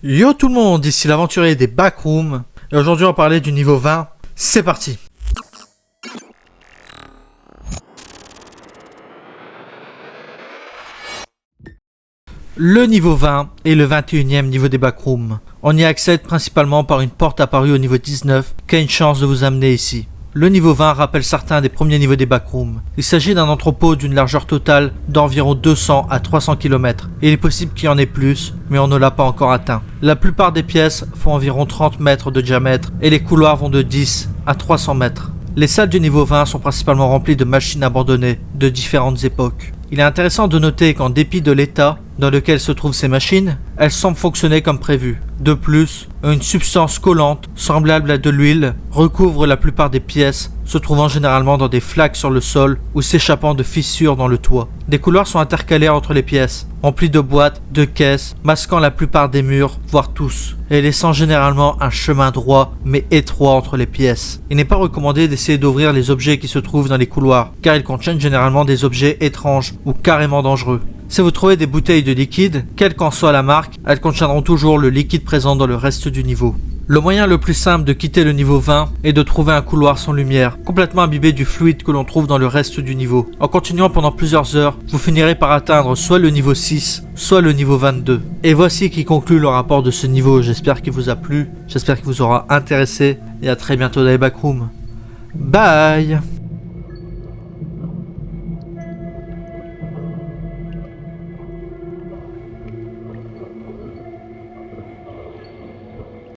Yo tout le monde, ici l'aventurier des Backrooms, et aujourd'hui on va parler du niveau 20, c'est parti. Le niveau 20 est le 21e niveau des Backrooms. On y accède principalement par une porte apparue au niveau 19 qui a une chance de vous amener ici. Le niveau 20 rappelle certains des premiers niveaux des Backrooms. Il s'agit d'un entrepôt d'une largeur totale d'environ 200 à 300 km. Il est possible qu'il y en ait plus, mais on ne l'a pas encore atteint. La plupart des pièces font environ 30 mètres de diamètre et les couloirs vont de 10 à 300 mètres. Les salles du niveau 20 sont principalement remplies de machines abandonnées de différentes époques. Il est intéressant de noter qu'en dépit de l'état dans lequel se trouvent ces machines, elles semblent fonctionner comme prévu. De plus, une substance collante, semblable à de l'huile, recouvre la plupart des pièces, se trouvant généralement dans des flaques sur le sol ou s'échappant de fissures dans le toit. Des couloirs sont intercalés entre les pièces, remplis de boîtes, de caisses, masquant la plupart des murs, voire tous, et laissant généralement un chemin droit mais étroit entre les pièces. Il n'est pas recommandé d'essayer d'ouvrir les objets qui se trouvent dans les couloirs, car ils contiennent généralement des objets étranges ou carrément dangereux. Si vous trouvez des bouteilles de liquide, quelle qu'en soit la marque, elles contiendront toujours le liquide présent dans le reste du niveau. Le moyen le plus simple de quitter le niveau 20 est de trouver un couloir sans lumière, complètement imbibé du fluide que l'on trouve dans le reste du niveau. En continuant pendant plusieurs heures, vous finirez par atteindre soit le niveau 6, soit le niveau 22. Et voici qui conclut le rapport de ce niveau. J'espère qu'il vous a plu, j'espère qu'il vous aura intéressé, et à très bientôt dans les Backrooms. Bye!